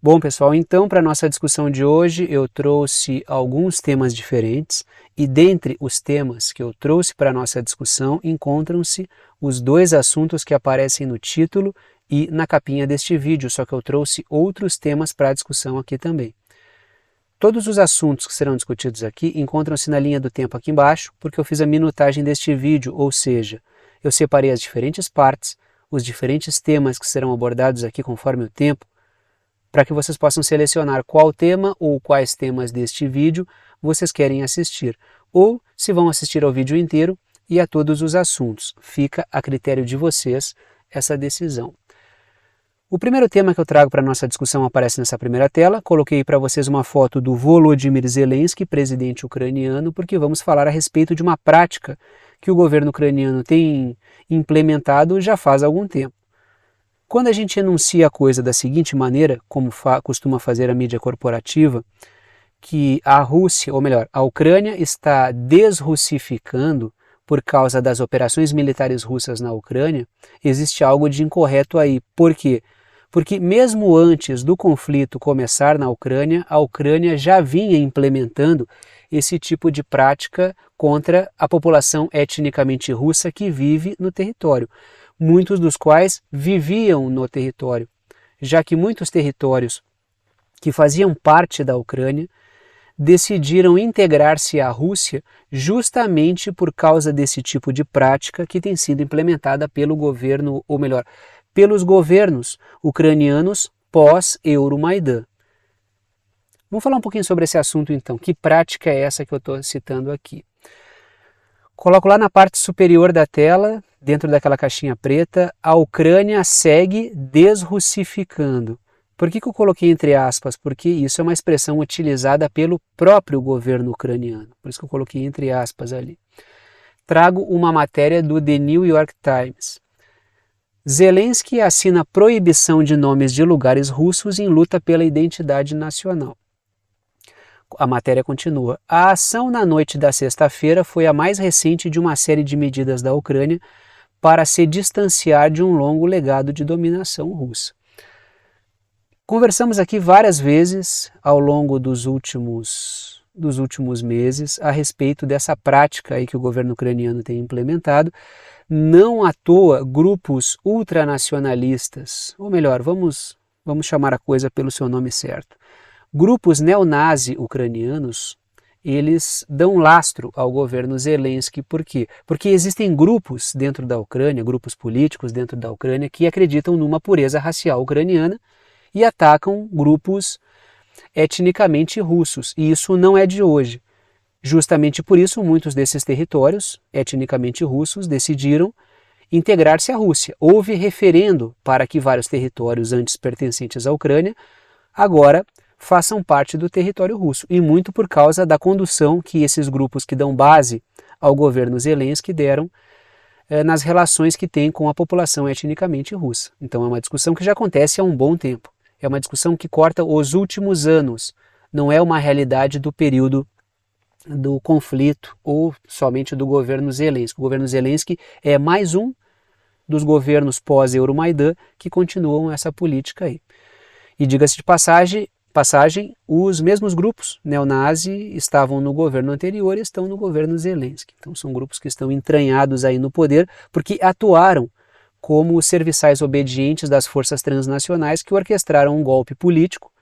Bom, pessoal, então para a nossa discussão de hoje eu trouxe alguns temas diferentes e dentre os temas que eu trouxe para a nossa discussão encontram-se os dois assuntos que aparecem no título e na capinha deste vídeo, só que eu trouxe outros temas para a discussão aqui também. Todos os assuntos que serão discutidos aqui encontram-se na linha do tempo aqui embaixo, porque eu fiz a minutagem deste vídeo, ou seja, eu separei as diferentes partes, os diferentes temas que serão abordados aqui conforme o tempo, para que vocês possam selecionar qual tema ou quais temas deste vídeo vocês querem assistir, ou se vão assistir ao vídeo inteiro e a todos os assuntos. Fica a critério de vocês essa decisão. O primeiro tema que eu trago para a nossa discussão aparece nessa primeira tela. Coloquei para vocês uma foto do Volodymyr Zelensky, presidente ucraniano, porque vamos falar a respeito de uma prática que o governo ucraniano tem implementado já faz algum tempo. Quando a gente enuncia a coisa da seguinte maneira, como costuma fazer a mídia corporativa, que a Rússia, ou melhor, a Ucrânia está desrussificando por causa das operações militares russas na Ucrânia, existe algo de incorreto aí. Por quê? Porque mesmo antes do conflito começar na Ucrânia, a Ucrânia já vinha implementando esse tipo de prática contra a população etnicamente russa que vive no território, muitos dos quais viviam no território, já que muitos territórios que faziam parte da Ucrânia decidiram integrar-se à Rússia justamente por causa desse tipo de prática que tem sido implementada pelo governo, ou melhor, pelos governos ucranianos pós-Euromaidan. Vamos falar um pouquinho sobre esse assunto então. Que prática é essa que eu estou citando aqui? Coloco lá na parte superior da tela, dentro daquela caixinha preta, a Ucrânia segue desrussificando. Por que eu coloquei entre aspas? Porque isso é uma expressão utilizada pelo próprio governo ucraniano. Por isso que eu coloquei entre aspas ali. Trago uma matéria do The New York Times. Zelensky assina proibição de nomes de lugares russos em luta pela identidade nacional. A matéria continua. A ação na noite da sexta-feira foi a mais recente de uma série de medidas da Ucrânia para se distanciar de um longo legado de dominação russa. Conversamos aqui várias vezes ao longo dos últimos meses a respeito dessa prática aí que o governo ucraniano tem implementado. Não à toa, grupos ultranacionalistas, ou melhor, vamos chamar a coisa pelo seu nome certo. Grupos neonazi ucranianos, eles dão lastro ao governo Zelensky. Por quê? Porque existem grupos dentro da Ucrânia, grupos políticos dentro da Ucrânia, que acreditam numa pureza racial ucraniana e atacam grupos etnicamente russos. E isso não é de hoje. Justamente por isso, muitos desses territórios etnicamente russos decidiram integrar-se à Rússia. Houve referendo para que vários territórios antes pertencentes à Ucrânia agora façam parte do território russo, e muito por causa da condução que esses grupos que dão base ao governo Zelensky deram nas relações que tem com a população etnicamente russa. Então é uma discussão que já acontece há um bom tempo. É uma discussão que corta os últimos anos, não é uma realidade do período do conflito ou somente do governo Zelensky. O governo Zelensky é mais um dos governos pós-Euromaidan que continuam essa política aí. E diga-se de passagem, os mesmos grupos neonazi estavam no governo anterior e estão no governo Zelensky. Então são grupos que estão entranhados aí no poder porque atuaram como os serviçais obedientes das forças transnacionais que orquestraram um golpe político,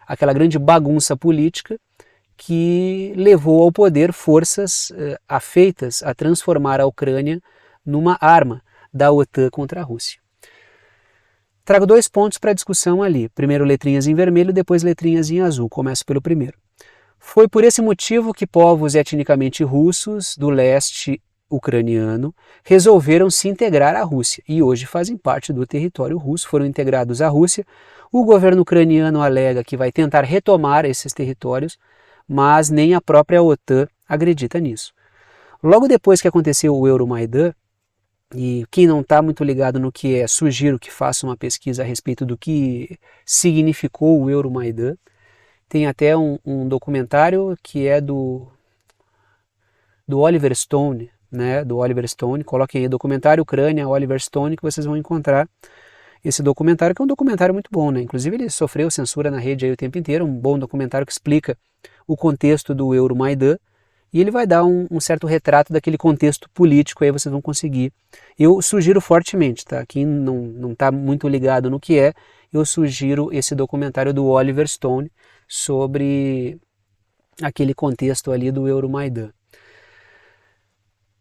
aquela grande bagunça política que levou ao poder forças afeitas a transformar a Ucrânia numa arma da OTAN contra a Rússia. Trago dois pontos para discussão ali. Primeiro letrinhas em vermelho, depois letrinhas em azul. Começo pelo primeiro. Foi por esse motivo que povos etnicamente russos do leste ucraniano resolveram se integrar à Rússia e hoje fazem parte do território russo, foram integrados à Rússia. O governo ucraniano alega que vai tentar retomar esses territórios, mas nem a própria OTAN acredita nisso. Logo depois que aconteceu o Euromaidan, e quem não está muito ligado no que é, sugiro que faça uma pesquisa a respeito do que significou o Euromaidan. Tem até um documentário que é do Oliver Stone, né? Do Oliver Stone. Coloquem aí documentário Ucrânia, Oliver Stone, que vocês vão encontrar. esse documentário, que é um documentário muito bom, né? Inclusive ele sofreu censura na rede aí o tempo inteiro, um bom documentário que explica o contexto do Euromaidan, e ele vai dar um certo retrato daquele contexto político, aí vocês vão conseguir. Eu sugiro fortemente, tá? Quem não está muito ligado no que é, eu sugiro esse documentário do Oliver Stone sobre aquele contexto ali do Euromaidan.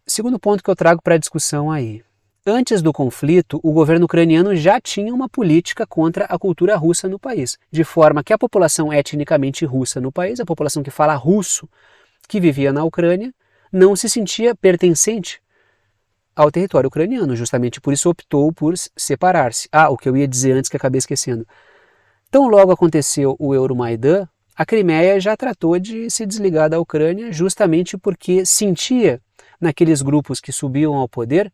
Segundo ponto que eu trago para a discussão aí. Antes do conflito, o governo ucraniano já tinha uma política contra a cultura russa no país, de forma que a população etnicamente russa no país, a população que fala russo, que vivia na Ucrânia, não se sentia pertencente ao território ucraniano, justamente por isso optou por separar-se. O que eu ia dizer antes que acabei esquecendo. Tão logo aconteceu o Euromaidan, a Crimeia já tratou de se desligar da Ucrânia justamente porque sentia naqueles grupos que subiam ao poder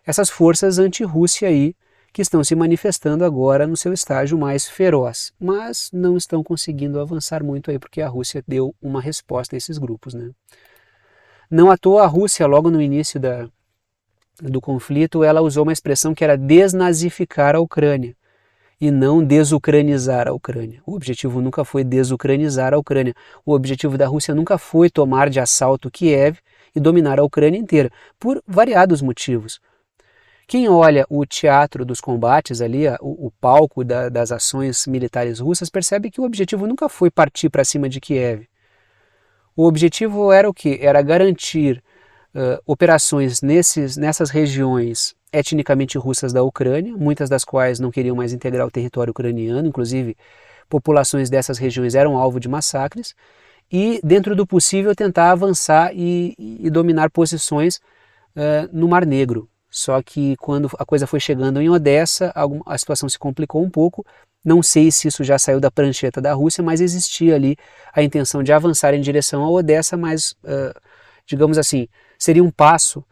essas forças anti-Rússia aí que estão se manifestando agora no seu estágio mais feroz, mas não estão conseguindo avançar muito aí porque a Rússia deu uma resposta a esses grupos, né? Não à toa a Rússia, logo no início do conflito, ela usou uma expressão que era desnazificar a Ucrânia e não desucranizar a Ucrânia. O objetivo nunca foi desucranizar a Ucrânia. O objetivo da Rússia nunca foi tomar de assalto Kiev e dominar a Ucrânia inteira, por variados motivos. Quem olha o teatro dos combates ali, o palco das ações militares russas, percebe que o objetivo nunca foi partir para cima de Kiev. O objetivo era o quê? Era garantir operações nessas regiões etnicamente russas da Ucrânia, muitas das quais não queriam mais integrar o território ucraniano, inclusive populações dessas regiões eram alvo de massacres, e dentro do possível tentar avançar e dominar posições no Mar Negro. Só que quando a coisa foi chegando em Odessa, a situação se complicou um pouco. Não sei se isso já saiu da prancheta da Rússia, mas existia ali a intenção de avançar em direção a Odessa, mas, digamos assim, seria um passo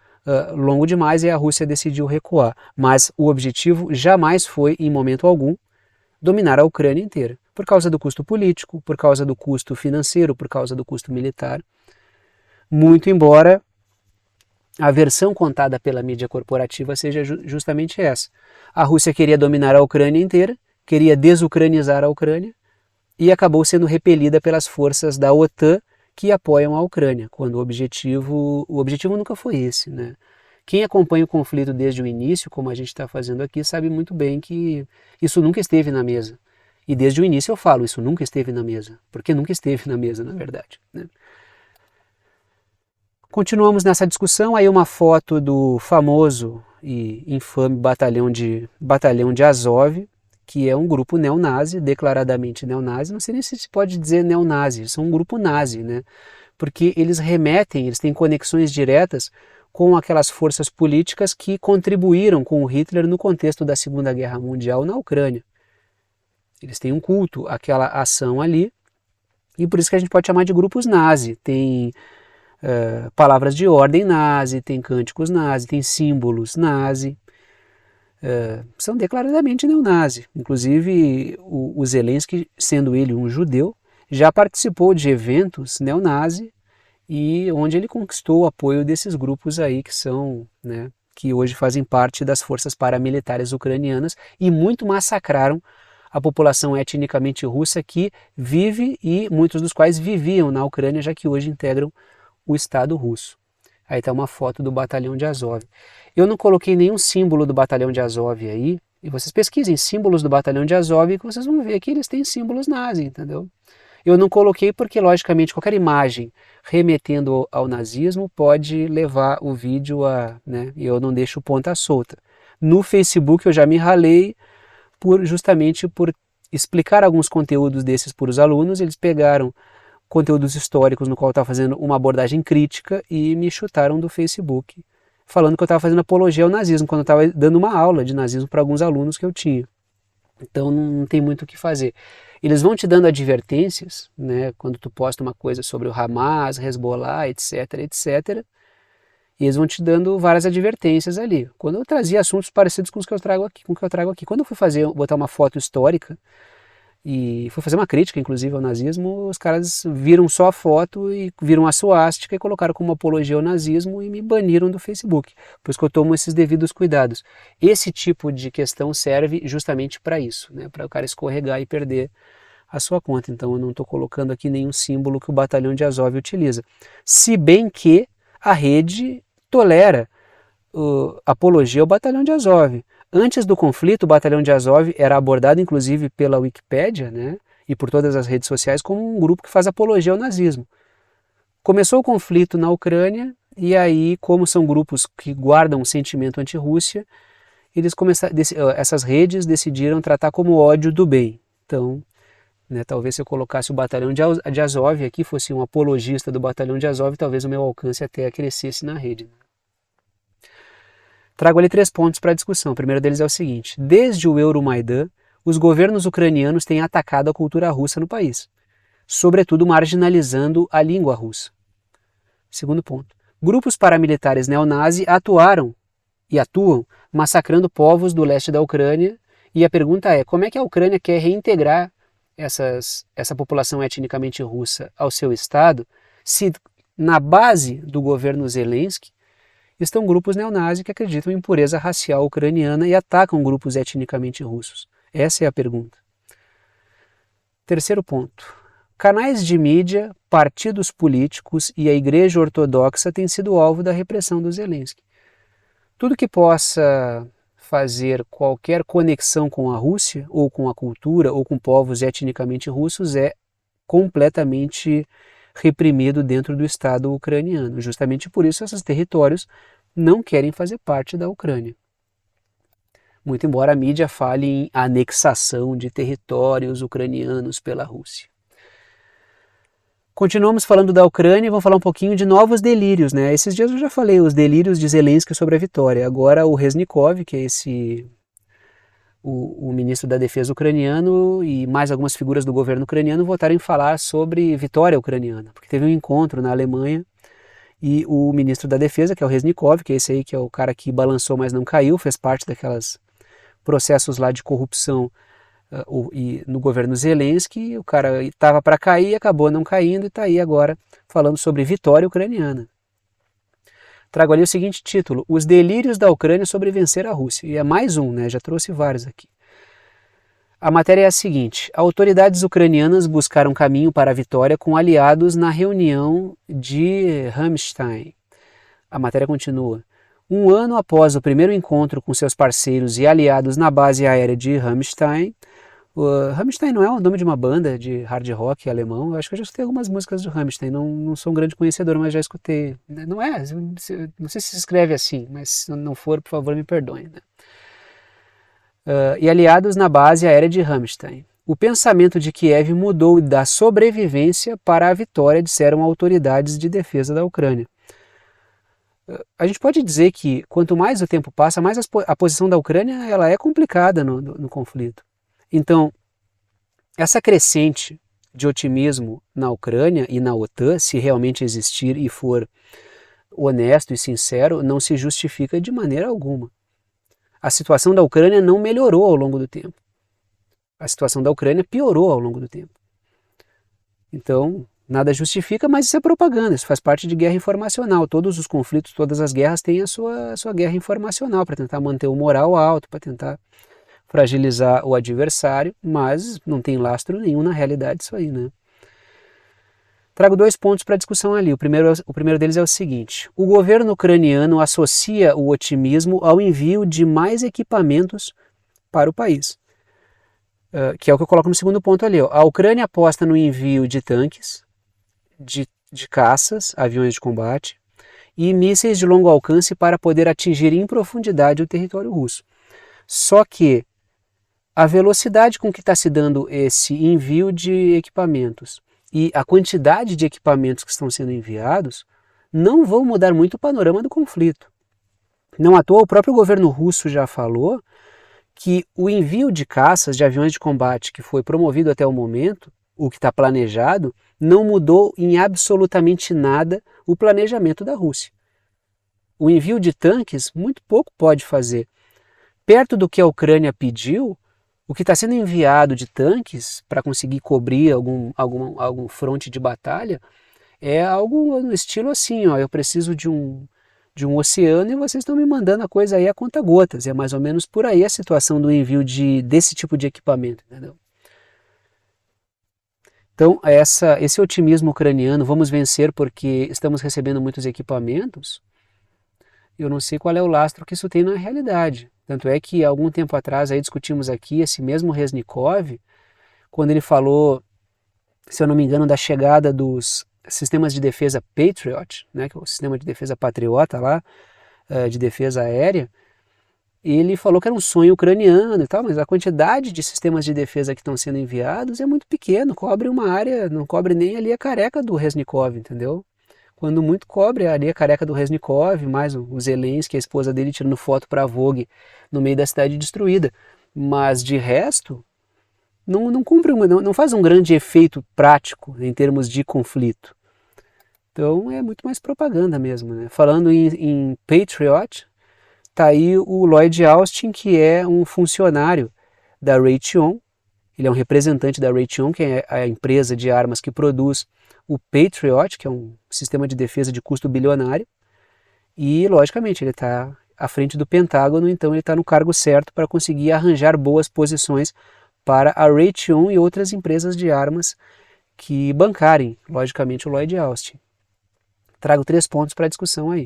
longo demais e a Rússia decidiu recuar. Mas o objetivo jamais foi, em momento algum, dominar a Ucrânia inteira, por causa do custo político, por causa do custo financeiro, por causa do custo militar. Muito embora a versão contada pela mídia corporativa seja justamente essa. A Rússia queria dominar a Ucrânia inteira, queria desucranizar a Ucrânia e acabou sendo repelida pelas forças da OTAN que apoiam a Ucrânia, quando o objetivo nunca foi esse, né? Quem acompanha o conflito desde o início, como a gente está fazendo aqui, sabe muito bem que isso nunca esteve na mesa. E desde o início eu falo, isso nunca esteve na mesa, porque nunca esteve na mesa, na verdade, né? Continuamos nessa discussão, aí uma foto do famoso e infame batalhão de Azov, que é um grupo neonazi, declaradamente neonazi, não sei nem se se pode dizer neonazi, são um grupo nazi, né? Porque eles têm conexões diretas com aquelas forças políticas que contribuíram com o Hitler no contexto da Segunda Guerra Mundial na Ucrânia. Eles têm um culto àquela ação ali, e por isso que a gente pode chamar de grupos nazi. Tem palavras de ordem nazi, tem cânticos nazi, tem símbolos nazi, são declaradamente neonazi. Inclusive o Zelensky, sendo ele um judeu, já participou de eventos neonazi e onde ele conquistou o apoio desses grupos aí que são, né, que hoje fazem parte das forças paramilitares ucranianas e muito massacraram a população etnicamente russa que vive e muitos dos quais viviam na Ucrânia, já que hoje integram o Estado russo. Aí está uma foto do batalhão de Azov. Eu não coloquei nenhum símbolo do batalhão de Azov aí, e vocês pesquisem símbolos do batalhão de Azov que vocês vão ver que eles têm símbolos nazi, entendeu? Eu não coloquei porque, logicamente, qualquer imagem remetendo ao nazismo pode levar o vídeo a... né, e eu não deixo ponta solta. No Facebook eu já me ralei justamente por explicar alguns conteúdos desses para os alunos. Eles pegaram conteúdos históricos no qual eu estava fazendo uma abordagem crítica e me chutaram do Facebook, falando que eu estava fazendo apologia ao nazismo, quando eu estava dando uma aula de nazismo para alguns alunos que eu tinha. Então não tem muito o que fazer. Eles vão te dando advertências, né, quando tu posta uma coisa sobre o Hamas, Hezbollah, etc, etc, e eles vão te dando várias advertências ali. Quando eu trazia assuntos parecidos com os que eu trago aqui, Quando eu fui botar uma foto histórica, e fui fazer uma crítica, inclusive, ao nazismo, os caras viram só a foto e viram a suástica e colocaram como apologia ao nazismo e me baniram do Facebook. Por isso que eu tomo esses devidos cuidados. Esse tipo de questão serve justamente para isso, né? Para o cara escorregar e perder a sua conta. Então eu não estou colocando aqui nenhum símbolo que o batalhão de Azov utiliza. Se bem que a rede tolera apologia ao batalhão de Azov. Antes do conflito, o batalhão de Azov era abordado inclusive pela Wikipédia, né, e por todas as redes sociais como um grupo que faz apologia ao nazismo. Começou o conflito na Ucrânia e aí, como são grupos que guardam um sentimento anti-Rússia, essas redes decidiram tratar como ódio do bem. Então, né, talvez se eu colocasse o batalhão de Azov aqui, fosse um apologista do batalhão de Azov, talvez o meu alcance até crescesse na rede. Trago ali 3 pontos para a discussão. O primeiro deles é o seguinte: desde o Euromaidan, os governos ucranianos têm atacado a cultura russa no país, sobretudo marginalizando a língua russa. Segundo ponto: grupos paramilitares neonazis atuam massacrando povos do leste da Ucrânia, e a pergunta é: como é que a Ucrânia quer reintegrar essa população etnicamente russa ao seu estado, se na base do governo Zelensky estão grupos neonazis que acreditam em pureza racial ucraniana e atacam grupos etnicamente russos? Essa é a pergunta. Terceiro ponto: canais de mídia, partidos políticos e a Igreja Ortodoxa têm sido alvo da repressão do Zelensky. Tudo que possa fazer qualquer conexão com a Rússia, ou com a cultura, ou com povos etnicamente russos é completamente reprimido dentro do Estado ucraniano. Justamente por isso esses territórios não querem fazer parte da Ucrânia. Muito embora a mídia fale em anexação de territórios ucranianos pela Rússia. Continuamos falando da Ucrânia e vamos falar um pouquinho de novos delírios, né? Esses dias eu já falei os delírios de Zelensky sobre a vitória. Agora o Reznikov, que é o ministro da Defesa ucraniano, e mais algumas figuras do governo ucraniano voltaram a falar sobre vitória ucraniana, porque teve um encontro na Alemanha e o ministro da Defesa, que é o Reznikov, que é esse aí que é o cara que balançou mas não caiu, fez parte daquelas processos lá de corrupção no governo Zelensky, o cara estava para cair, acabou não caindo e está aí agora falando sobre vitória ucraniana. Trago ali o seguinte título: Os delírios da Ucrânia sobre vencer a Rússia. E é mais um, né? Já trouxe vários aqui. A matéria é a seguinte: autoridades ucranianas buscaram caminho para a vitória com aliados na reunião de Ramstein. A matéria continua. Um ano após o primeiro encontro com seus parceiros e aliados na base aérea de Ramstein, Rammstein não é o nome de uma banda de hard rock alemão? Eu acho que eu já escutei algumas músicas do Rammstein, não sou um grande conhecedor, mas já escutei. Não sei se se escreve assim, mas se não for, por favor, me perdoem. Né? E aliados na base aérea de Rammstein. O pensamento de Kiev mudou da sobrevivência para a vitória, disseram autoridades de defesa da Ucrânia. A gente pode dizer que quanto mais o tempo passa, mais a posição da Ucrânia ela é complicada no conflito. Então, essa crescente de otimismo na Ucrânia e na OTAN, se realmente existir e for honesto e sincero, não se justifica de maneira alguma. A situação da Ucrânia não melhorou ao longo do tempo. A situação da Ucrânia piorou ao longo do tempo. Então, nada justifica, mas isso é propaganda, isso faz parte de guerra informacional. Todos os conflitos, todas as guerras têm a sua guerra informacional para tentar manter o moral alto, para tentar fragilizar o adversário, mas não tem lastro nenhum na realidade isso aí, né? Trago 2 pontos para discussão ali. O primeiro deles é o seguinte: o governo ucraniano associa o otimismo ao envio de mais equipamentos para o país, que é o que eu coloco no segundo ponto ali. Ó. A Ucrânia aposta no envio de tanques, de caças, aviões de combate e mísseis de longo alcance para poder atingir em profundidade o território russo. Só que a velocidade com que está se dando esse envio de equipamentos e a quantidade de equipamentos que estão sendo enviados não vão mudar muito o panorama do conflito. Não à toa, o próprio governo russo já falou que o envio de caças, de aviões de combate que foi promovido até o momento, o que está planejado, não mudou em absolutamente nada o planejamento da Rússia. O envio de tanques muito pouco pode fazer. Perto do que a Ucrânia pediu, O que está sendo enviado de tanques para conseguir cobrir algum fronte de batalha é algo no estilo assim, ó, eu preciso de um oceano e vocês estão me mandando a coisa aí a conta-gotas. É mais ou menos por aí a situação do envio desse tipo de equipamento, entendeu? Então, esse otimismo ucraniano, vamos vencer porque estamos recebendo muitos equipamentos, eu não sei qual é o lastro que isso tem na realidade. Tanto é que, algum tempo atrás, aí discutimos aqui, esse mesmo Reznikov, quando ele falou, se eu não me engano, da chegada dos sistemas de defesa Patriot, né, que é o sistema de defesa patriota lá, de defesa aérea, ele falou que era um sonho ucraniano e tal, mas a quantidade de sistemas de defesa que estão sendo enviados é muito pequeno, cobre uma área, não cobre nem ali a careca do Reznikov, entendeu? Quando muito cobre ali a careca do Reznikov, mais o Zelensky, a esposa dele tirando foto para a Vogue no meio da cidade destruída. Mas de resto, não cumpre, não faz um grande efeito prático em termos de conflito. Então é muito mais propaganda mesmo, né? Falando em Patriot, tá aí o Lloyd Austin, que é um funcionário da Raytheon. Ele é um representante da Raytheon, que é a empresa de armas que produz o Patriot, que é um sistema de defesa de custo bilionário. E, logicamente, ele está à frente do Pentágono, então ele está no cargo certo para conseguir arranjar boas posições para a Raytheon e outras empresas de armas que bancarem, logicamente, o Lloyd Austin. Trago 3 pontos para a discussão aí.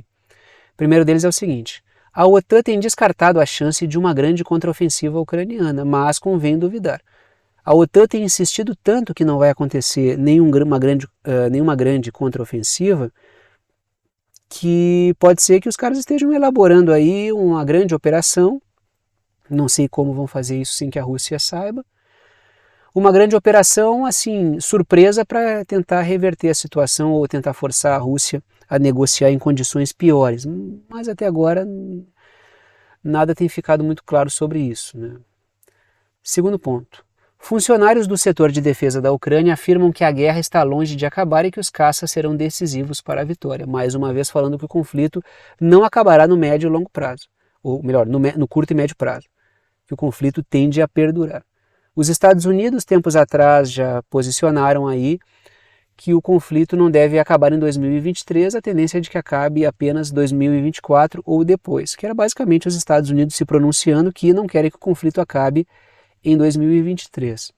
O primeiro deles é o seguinte: a OTAN tem descartado a chance de uma grande contraofensiva ucraniana, mas convém duvidar. A OTAN tem insistido tanto que não vai acontecer nenhuma grande contraofensiva, que pode ser que os caras estejam elaborando aí uma grande operação, não sei como vão fazer isso sem que a Rússia saiba, uma grande operação assim, surpresa para tentar reverter a situação ou tentar forçar a Rússia a negociar em condições piores. Mas até agora nada tem ficado muito claro sobre isso, né? Segundo ponto. Funcionários do setor de defesa da Ucrânia afirmam que a guerra está longe de acabar e que os caças serão decisivos para a vitória. Mais uma vez falando que o conflito não acabará no médio e longo prazo. Ou melhor, no curto e médio prazo. Que o conflito tende a perdurar. Os Estados Unidos, tempos atrás, já posicionaram aí que o conflito não deve acabar em 2023, a tendência é de que acabe apenas 2024 ou depois, que era basicamente os Estados Unidos se pronunciando que não querem que o conflito acabe em 2023.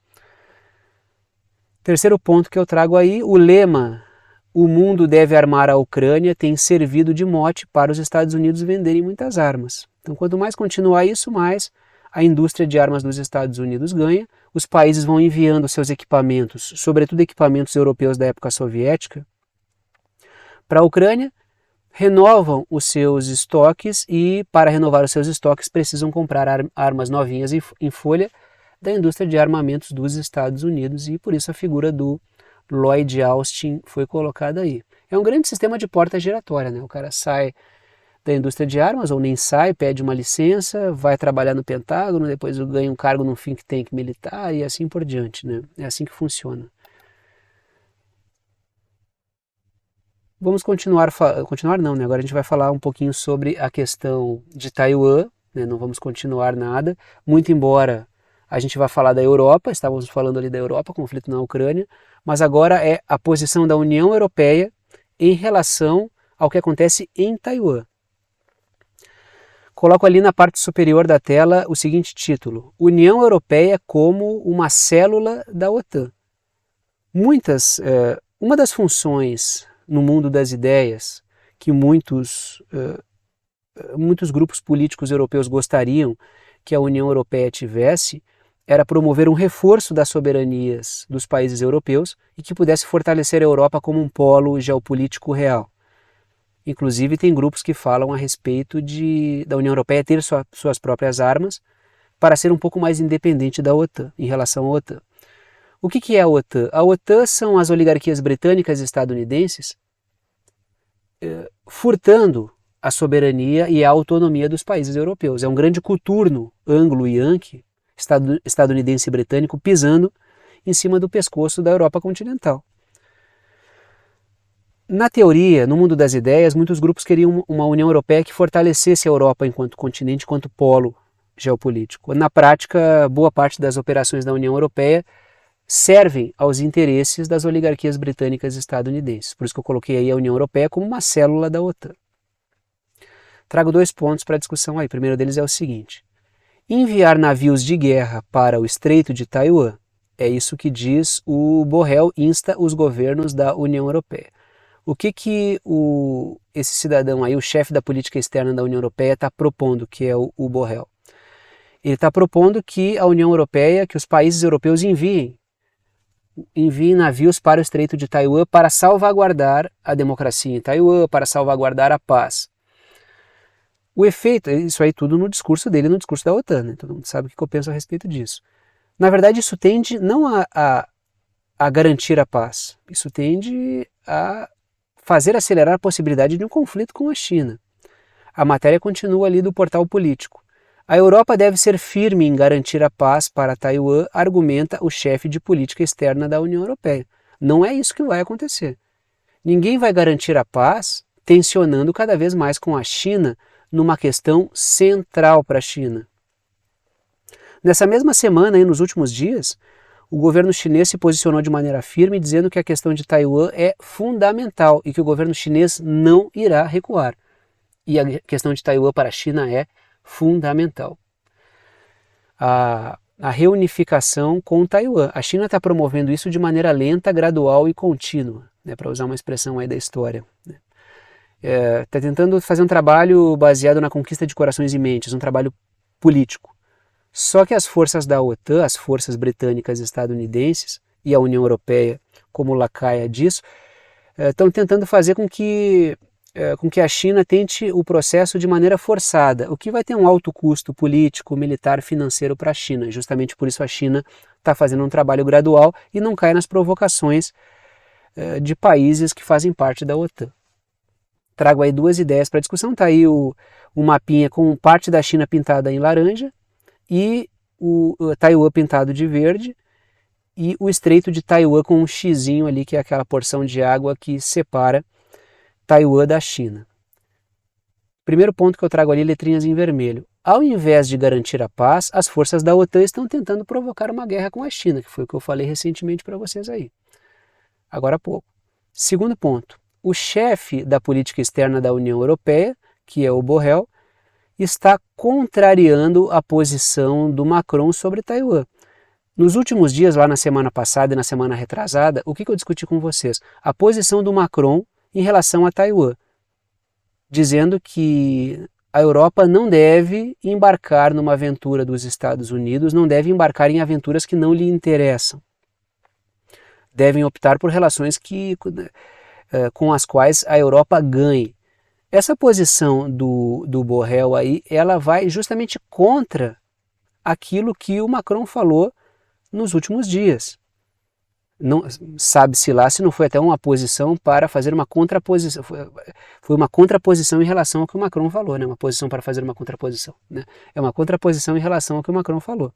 Terceiro ponto que eu trago aí, o lema "o mundo deve armar a Ucrânia" tem servido de mote para os Estados Unidos venderem muitas armas. Então, quanto mais continuar isso, mais a indústria de armas dos Estados Unidos ganha, os países vão enviando seus equipamentos, sobretudo equipamentos europeus da época soviética, para a Ucrânia, renovam os seus estoques e, para renovar os seus estoques, precisam comprar armas novinhas em folha da indústria de armamentos dos Estados Unidos, e por isso a figura do Lloyd Austin foi colocada aí. É um grande sistema de porta giratória, né? O cara sai da indústria de armas, ou nem sai, pede uma licença, vai trabalhar no Pentágono, depois ganha um cargo num think tank militar e assim por diante, né? É assim que funciona. Vamos continuar não, né? Agora a gente vai falar um pouquinho sobre a questão de Taiwan, né? Não vamos continuar nada, muito embora a gente vai falar da Europa, estávamos falando ali da Europa, conflito na Ucrânia, mas agora é a posição da União Europeia em relação ao que acontece em Taiwan. Coloco ali na parte superior da tela o seguinte título: União Europeia como uma célula da OTAN. Uma das funções no mundo das ideias que muitos grupos políticos europeus gostariam que a União Europeia tivesse era promover um reforço das soberanias dos países europeus e que pudesse fortalecer a Europa como um polo geopolítico real. Inclusive tem grupos que falam a respeito da União Europeia ter suas próprias armas para ser um pouco mais independente da OTAN, em relação à OTAN. O que é a OTAN? A OTAN são as oligarquias britânicas e estadunidenses furtando a soberania e a autonomia dos países europeus. É um grande coturno anglo-yankee, estadunidense e britânico, pisando em cima do pescoço da Europa continental. Na teoria, no mundo das ideias, muitos grupos queriam uma União Europeia que fortalecesse a Europa enquanto continente, enquanto polo geopolítico. Na prática, boa parte das operações da União Europeia servem aos interesses das oligarquias britânicas e estadunidenses. Por isso que eu coloquei aí a União Europeia como uma célula da OTAN. Trago 2 pontos para a discussão aí. O primeiro deles é o seguinte: enviar navios de guerra para o Estreito de Taiwan. É isso que diz o Borrell, insta os governos da União Europeia. O que esse cidadão aí, o chefe da política externa da União Europeia, está propondo, que é o Borrell? Ele está propondo que a União Europeia, que os países europeus enviem navios para o Estreito de Taiwan para salvaguardar a democracia em Taiwan, para salvaguardar a paz. O efeito, isso aí tudo no discurso dele, no discurso da OTAN, né? Todo mundo sabe o que eu penso a respeito disso. Na verdade, isso tende não a garantir a paz, isso tende a fazer acelerar a possibilidade de um conflito com a China. A matéria continua ali do portal político. A Europa deve ser firme em garantir a paz para Taiwan, argumenta o chefe de política externa da União Europeia. Não é isso que vai acontecer. Ninguém vai garantir a paz tensionando cada vez mais com a China numa questão central para a China. Nessa mesma semana, aí, nos últimos dias, o governo chinês se posicionou de maneira firme, dizendo que a questão de Taiwan é fundamental e que o governo chinês não irá recuar. E a questão de Taiwan para a China é fundamental. A reunificação com Taiwan. A China está promovendo isso de maneira lenta, gradual e contínua, né, para usar uma expressão aí da história. Está tentando fazer um trabalho baseado na conquista de corações e mentes, um trabalho político. Só que as forças da OTAN, as forças britânicas e estadunidenses, e a União Europeia como lacaia disso, estão tentando fazer com que a China tente o processo de maneira forçada, o que vai ter um alto custo político, militar, financeiro para a China. Justamente por isso a China está fazendo um trabalho gradual e não cai nas provocações de países que fazem parte da OTAN. Trago aí 2 ideias para discussão. Está aí o mapinha com parte da China pintada em laranja e o Taiwan pintado de verde e o Estreito de Taiwan com um xizinho ali, que é aquela porção de água que separa Taiwan da China. Primeiro ponto que eu trago ali, letrinhas em vermelho. Ao invés de garantir a paz, as forças da OTAN estão tentando provocar uma guerra com a China, que foi o que eu falei recentemente para vocês aí, agora há pouco. Segundo ponto, o chefe da política externa da União Europeia, que é o Borrell, está contrariando a posição do Macron sobre Taiwan. Nos últimos dias, lá na semana passada e na semana retrasada, o que eu discuti com vocês? A posição do Macron em relação a Taiwan, dizendo que a Europa não deve embarcar numa aventura dos Estados Unidos, não deve embarcar em aventuras que não lhe interessam. Devem optar por relações com as quais a Europa ganhe. Essa posição do Borrell aí, ela vai justamente contra aquilo que o Macron falou nos últimos dias. Não sabe-se lá se não foi até uma posição para fazer uma contraposição. Foi uma contraposição em relação ao que o Macron falou, né? Uma posição para fazer uma contraposição, né? É uma contraposição em relação ao que o Macron falou.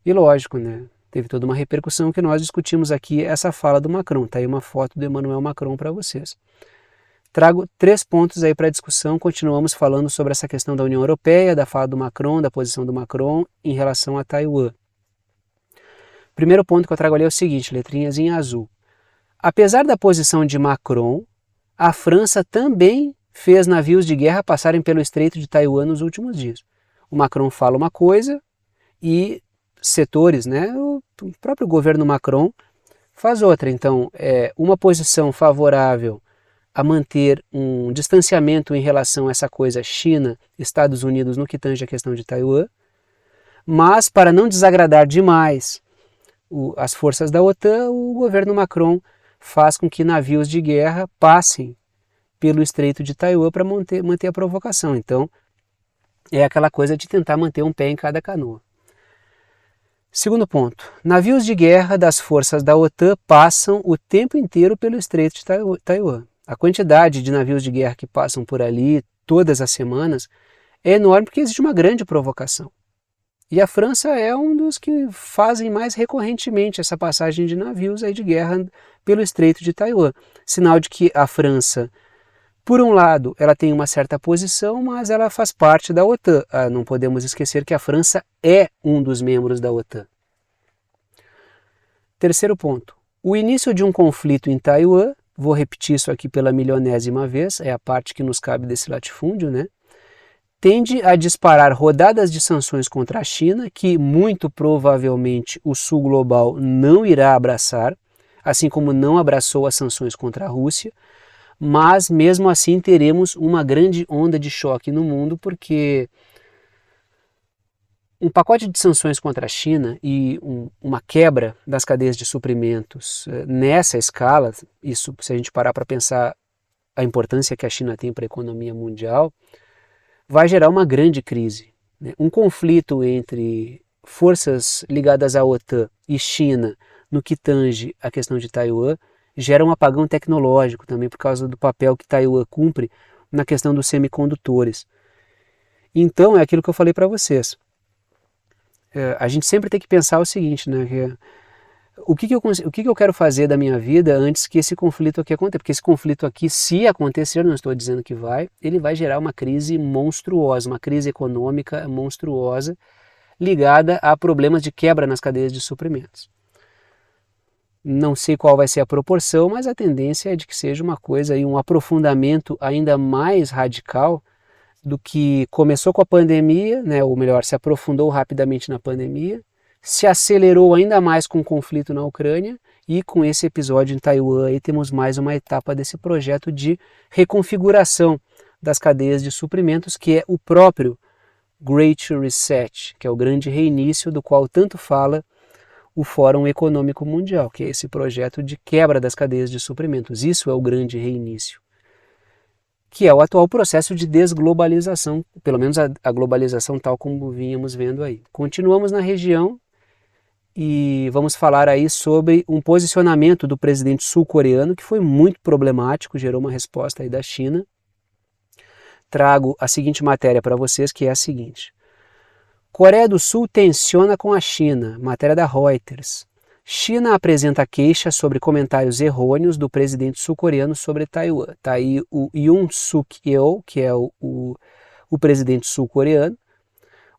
E lógico, né? Teve toda uma repercussão que nós discutimos aqui essa fala do Macron. Está aí uma foto do Emmanuel Macron para vocês. Trago 3 pontos aí para a discussão. Continuamos falando sobre essa questão da União Europeia, da fala do Macron, da posição do Macron em relação a Taiwan. Primeiro ponto que eu trago ali é o seguinte, letrinhas em azul. Apesar da posição de Macron, a França também fez navios de guerra passarem pelo Estreito de Taiwan nos últimos dias. O Macron fala uma coisa e setores, né, o próprio governo Macron faz outra. Então, uma posição favorável a manter um distanciamento em relação a essa coisa China, Estados Unidos no que tange a questão de Taiwan, mas para não desagradar demais as forças da OTAN, o governo Macron faz com que navios de guerra passem pelo Estreito de Taiwan para manter a provocação. Então, é aquela coisa de tentar manter um pé em cada canoa. Segundo ponto, navios de guerra das forças da OTAN passam o tempo inteiro pelo Estreito de Taiwan. A quantidade de navios de guerra que passam por ali todas as semanas é enorme porque existe uma grande provocação. E a França é um dos que fazem mais recorrentemente essa passagem de navios aí de guerra pelo Estreito de Taiwan. Sinal de que a França, Por um lado, ela tem uma certa posição, mas ela faz parte da OTAN. Não podemos esquecer que a França é um dos membros da OTAN. Terceiro ponto, o início de um conflito em Taiwan, vou repetir isso aqui pela milionésima vez, é a parte que nos cabe desse latifúndio, né? Tende a disparar rodadas de sanções contra a China, que muito provavelmente o Sul global não irá abraçar, assim como não abraçou as sanções contra a Rússia, mas mesmo assim teremos uma grande onda de choque no mundo, porque um pacote de sanções contra a China e uma quebra das cadeias de suprimentos nessa escala, isso se a gente parar para pensar a importância que a China tem para a economia mundial, vai gerar uma grande crise. Um conflito entre forças ligadas à OTAN e China no que tange a questão de Taiwan gera um apagão tecnológico também por causa do papel que Taiwan cumpre na questão dos semicondutores. Então é aquilo que eu falei para vocês. A gente sempre tem que pensar o seguinte, né? O que eu quero fazer da minha vida antes que esse conflito aqui aconteça? Porque esse conflito aqui, se acontecer, não estou dizendo que vai, ele vai gerar uma crise monstruosa, uma crise econômica monstruosa ligada a problemas de quebra nas cadeias de suprimentos. Não sei qual vai ser a proporção, mas a tendência é de que seja uma coisa aí, um aprofundamento ainda mais radical do que começou com a pandemia, né? Ou melhor, se aprofundou rapidamente na pandemia, se acelerou ainda mais com o conflito na Ucrânia e com esse episódio em Taiwan aí temos mais uma etapa desse projeto de reconfiguração das cadeias de suprimentos, que é o próprio Great Reset, que é o grande reinício do qual tanto fala o Fórum Econômico Mundial, que é esse projeto de quebra das cadeias de suprimentos. Isso é o grande reinício, que é o atual processo de desglobalização, pelo menos a globalização tal como vínhamos vendo aí. Continuamos na região e vamos falar aí sobre um posicionamento do presidente sul-coreano que foi muito problemático, gerou uma resposta aí da China. Trago a seguinte matéria para vocês, que é a seguinte. Coreia do Sul tensiona com a China, matéria da Reuters. China apresenta queixa sobre comentários errôneos do presidente sul-coreano sobre Taiwan. Está aí o Yoon Suk-yeol, que é o presidente sul-coreano,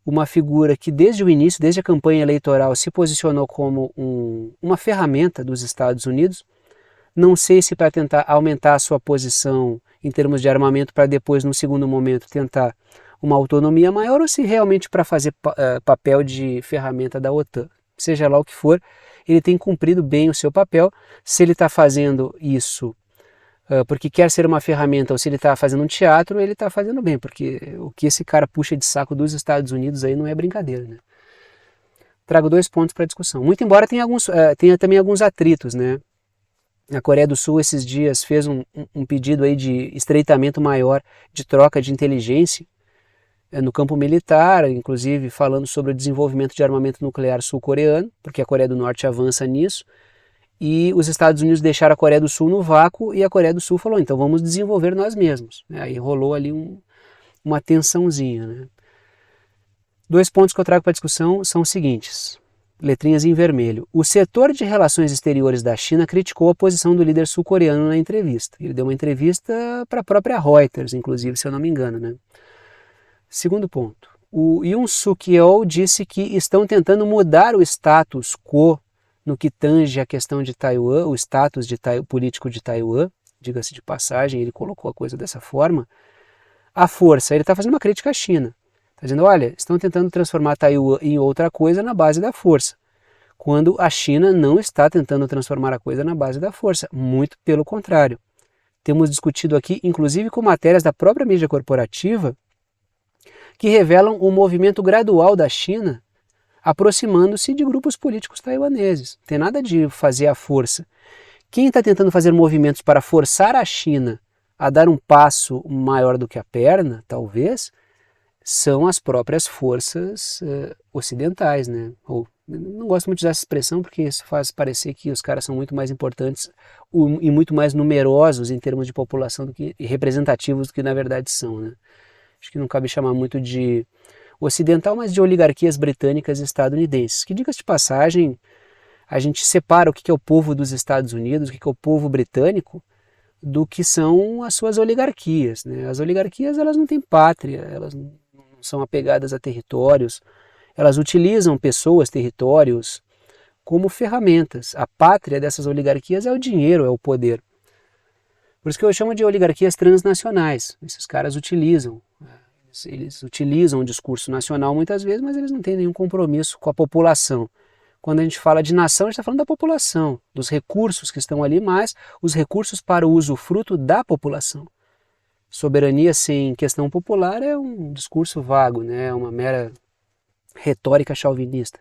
uma figura que desde o início, desde a campanha eleitoral, se posicionou como uma ferramenta dos Estados Unidos. Não sei se para tentar aumentar a sua posição em termos de armamento para depois, no segundo momento, tentar uma autonomia maior ou se realmente para fazer papel de ferramenta da OTAN. Seja lá o que for, ele tem cumprido bem o seu papel. Se ele está fazendo isso porque quer ser uma ferramenta ou se ele está fazendo um teatro, ele está fazendo bem, porque o que esse cara puxa de saco dos Estados Unidos aí não é brincadeira, né? Trago 2 pontos para discussão. Muito embora tenha também alguns atritos, né? A Coreia do Sul esses dias fez um pedido aí de estreitamento maior de troca de inteligência no campo militar, inclusive falando sobre o desenvolvimento de armamento nuclear sul-coreano, porque a Coreia do Norte avança nisso, e os Estados Unidos deixaram a Coreia do Sul no vácuo e a Coreia do Sul falou, então vamos desenvolver nós mesmos. Aí rolou ali uma tensãozinha, né? 2 pontos que eu trago para discussão são os seguintes, letrinhas em vermelho. O setor de relações exteriores da China criticou a posição do líder sul-coreano na entrevista. Ele deu uma entrevista para a própria Reuters, inclusive, se eu não me engano, né? Segundo ponto, o Yoon Suk-yeol disse que estão tentando mudar o status quo no que tange a questão de Taiwan, o status político de Taiwan, diga-se de passagem, ele colocou a coisa dessa forma, a força, ele está fazendo uma crítica à China, está dizendo, olha, estão tentando transformar Taiwan em outra coisa na base da força, quando a China não está tentando transformar a coisa na base da força, muito pelo contrário. Temos discutido aqui, inclusive com matérias da própria mídia corporativa, que revelam um movimento gradual da China aproximando-se de grupos políticos taiwaneses. Não tem nada de fazer à força. Quem está tentando fazer movimentos para forçar a China a dar um passo maior do que a perna, talvez, são as próprias forças ocidentais, né? Não gosto muito de usar essa expressão porque isso faz parecer que os caras são muito mais importantes e muito mais numerosos em termos de população e representativos do que na verdade são, né? Acho que não cabe chamar muito de ocidental, mas de oligarquias britânicas e estadunidenses, que, diga-se de passagem, a gente separa o que é o povo dos Estados Unidos, o que é o povo britânico, do que são as suas oligarquias, né? As oligarquias, elas não têm pátria, elas não são apegadas a territórios, elas utilizam pessoas, territórios como ferramentas. A pátria dessas oligarquias é o dinheiro, é o poder. Por isso que eu chamo de oligarquias transnacionais. Esses caras utilizam, eles utilizam o discurso nacional muitas vezes, mas eles não têm nenhum compromisso com a população. Quando a gente fala de nação, a gente está falando da população, dos recursos que estão ali, mas os recursos para o usufruto da população. Soberania sem questão popular é um discurso vago, né? É uma mera retórica chauvinista.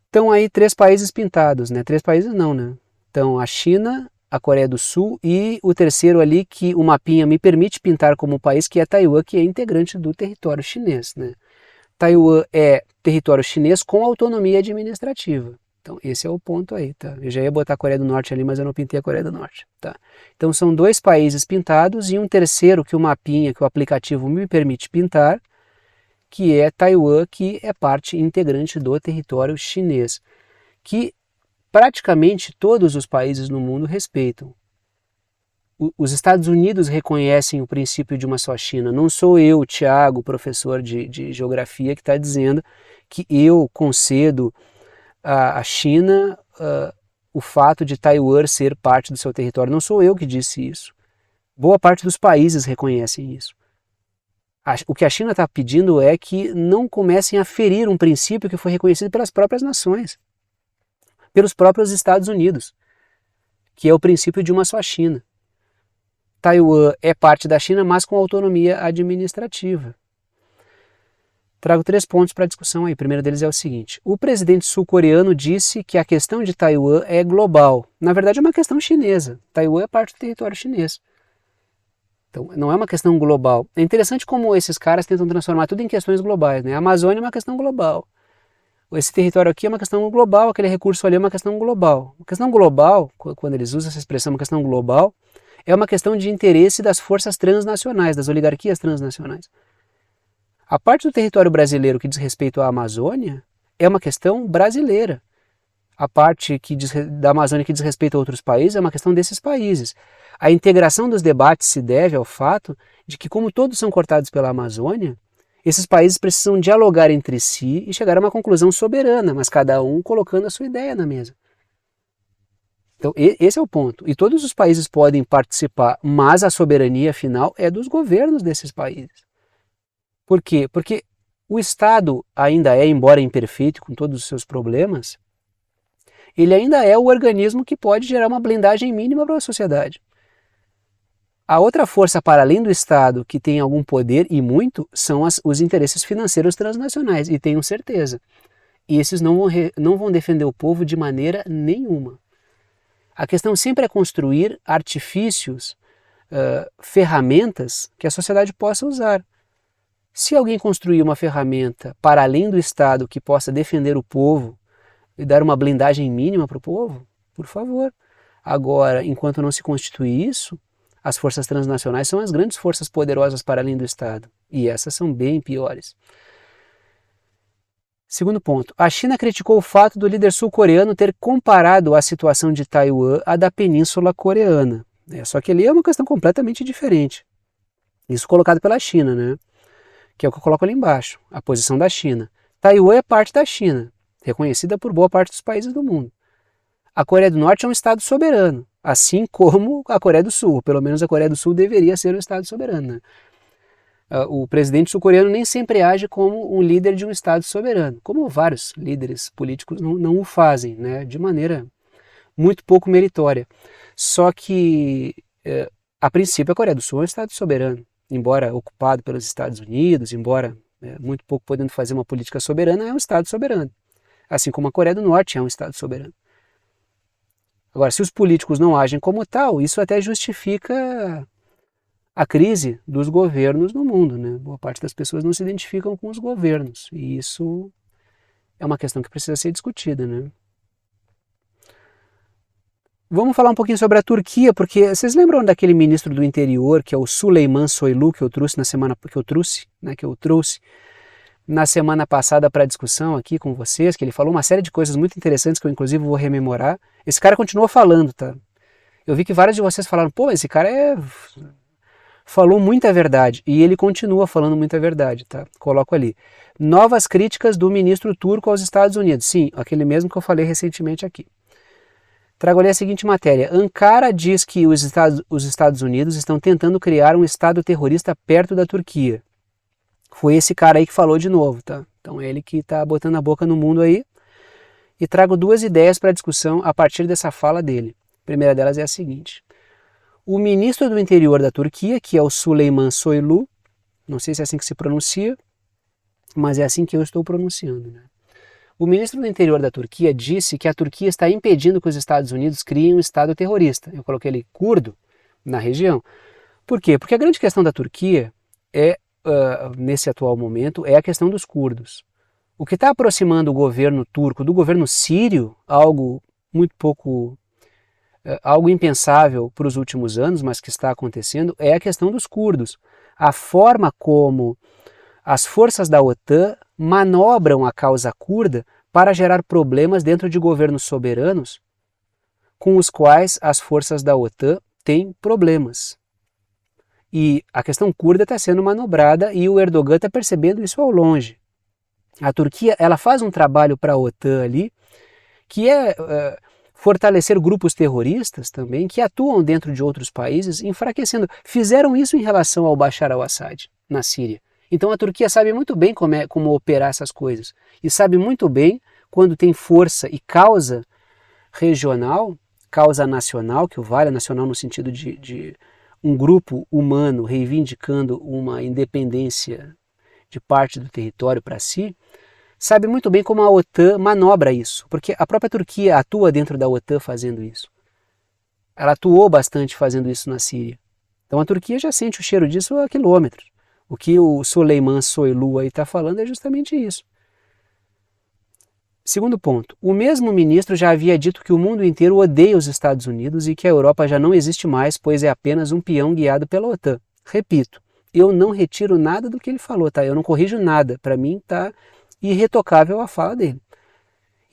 Então aí 3 países pintados, né? 3 países não, né? Então a China, a Coreia do Sul e o terceiro ali que o mapinha me permite pintar como país, que é Taiwan, que é integrante do território chinês, né? Taiwan é território chinês com autonomia administrativa. Então esse é o ponto aí, tá? Eu já ia botar a Coreia do Norte ali, mas eu não pintei a Coreia do Norte, tá? Então são 2 países pintados e um terceiro que o mapinha, que o aplicativo me permite pintar, que é Taiwan, que é parte integrante do território chinês, que praticamente todos os países no mundo respeitam. Os Estados Unidos reconhecem o princípio de uma só China. Não sou eu, Tiago, professor de geografia, que está dizendo que eu concedo à China o fato de Taiwan ser parte do seu território. Não sou eu que disse isso. Boa parte dos países reconhecem isso. O que a China está pedindo é que não comecem a ferir um princípio que foi reconhecido pelas próprias nações, pelos próprios Estados Unidos, que é o princípio de uma só China. Taiwan é parte da China, mas com autonomia administrativa. Trago 3 pontos para a discussão aí. O primeiro deles é o seguinte: o presidente sul-coreano disse que a questão de Taiwan é global. Na verdade é uma questão chinesa. Taiwan é parte do território chinês. Então não é uma questão global. É interessante como esses caras tentam transformar tudo em questões globais, né? A Amazônia é uma questão global. Esse território aqui é uma questão global, aquele recurso ali é uma questão global. A questão global, quando eles usam essa expressão, uma questão global, é uma questão de interesse das forças transnacionais, das oligarquias transnacionais. A parte do território brasileiro que diz respeito à Amazônia é uma questão brasileira. A parte da Amazônia que diz respeito a outros países é uma questão desses países. A integração dos debates se deve ao fato de que, como todos são cortados pela Amazônia, esses países precisam dialogar entre si e chegar a uma conclusão soberana, mas cada um colocando a sua ideia na mesa. Então esse é o ponto. E todos os países podem participar, mas a soberania final é dos governos desses países. Por quê? Porque o Estado ainda é, embora imperfeito, com todos os seus problemas, ele ainda é o organismo que pode gerar uma blindagem mínima para a sociedade. A outra força para além do Estado que tem algum poder, e muito, são os interesses financeiros transnacionais, e tenho certeza. Esses não vão defender o povo de maneira nenhuma. A questão sempre é construir artifícios, ferramentas que a sociedade possa usar. Se alguém construir uma ferramenta para além do Estado que possa defender o povo e dar uma blindagem mínima para o povo, por favor. Agora, enquanto não se constitui isso, as forças transnacionais são as grandes forças poderosas para além do Estado. E essas são bem piores. Segundo ponto, a China criticou o fato do líder sul-coreano ter comparado a situação de Taiwan à da Península Coreana. Só que ali é uma questão completamente diferente. Isso colocado pela China, né? Que é o que eu coloco ali embaixo, a posição da China. Taiwan é parte da China, reconhecida por boa parte dos países do mundo. A Coreia do Norte é um Estado soberano, assim como a Coreia do Sul. Pelo menos a Coreia do Sul deveria ser um Estado soberano, né? O presidente sul-coreano nem sempre age como um líder de um Estado soberano, como vários líderes políticos não o fazem, né? De maneira muito pouco meritória. Só que, a princípio, a Coreia do Sul é um Estado soberano, embora ocupado pelos Estados Unidos, embora muito pouco podendo fazer uma política soberana, é um Estado soberano. Assim como a Coreia do Norte é um Estado soberano. Agora, se os políticos não agem como tal, isso até justifica a crise dos governos no mundo, né? Boa parte das pessoas não se identificam com os governos, e isso é uma questão que precisa ser discutida, né? Vamos falar um pouquinho sobre a Turquia, porque vocês lembram daquele ministro do interior, que é o Süleyman Soylu, que eu trouxe na semana passada para discussão aqui com vocês, que ele falou uma série de coisas muito interessantes que eu inclusive vou rememorar. Esse cara continua falando, tá? Eu vi que vários de vocês falaram, pô, esse cara falou muita verdade, e ele continua falando muita verdade, tá? Coloco ali. Novas críticas do ministro turco aos Estados Unidos. Sim, aquele mesmo que eu falei recentemente aqui. Trago ali a seguinte matéria. Ankara diz que os Estados Unidos estão tentando criar um estado terrorista perto da Turquia. Foi esse cara aí que falou de novo, tá? Então é ele que está botando a boca no mundo aí. E trago duas ideias para discussão a partir dessa fala dele. A primeira delas é a seguinte. O ministro do interior da Turquia, que é o Süleyman Soylu, não sei se é assim que se pronuncia, mas é assim que eu estou pronunciando, né? O ministro do interior da Turquia disse que a Turquia está impedindo que os Estados Unidos criem um estado terrorista. Eu coloquei ele curdo na região. Por quê? Porque a grande questão da Turquia nesse atual momento, é a questão dos curdos. O que está aproximando o governo turco do governo sírio, algo muito pouco, algo impensável para os últimos anos, mas que está acontecendo, é a questão dos curdos. A forma como as forças da OTAN manobram a causa curda para gerar problemas dentro de governos soberanos com os quais as forças da OTAN têm problemas. E a questão curda está sendo manobrada e o Erdogan está percebendo isso ao longe. A Turquia ela faz um trabalho para a OTAN ali, que é fortalecer grupos terroristas também, que atuam dentro de outros países, enfraquecendo. Fizeram isso em relação ao Bashar al-Assad, na Síria. Então a Turquia sabe muito bem como operar essas coisas. E sabe muito bem quando tem força e causa regional, causa nacional, que o vale é nacional no sentido de um grupo humano reivindicando uma independência de parte do território para si, sabe muito bem como a OTAN manobra isso, porque a própria Turquia atua dentro da OTAN fazendo isso. Ela atuou bastante fazendo isso na Síria. Então a Turquia já sente o cheiro disso a quilômetros. O que o Süleyman Soylu aí está falando é justamente isso. Segundo ponto, o mesmo ministro já havia dito que o mundo inteiro odeia os Estados Unidos e que a Europa já não existe mais, pois é apenas um peão guiado pela OTAN. Repito, eu não retiro nada do que ele falou, tá? Eu não corrijo nada. Para mim está irretocável a fala dele.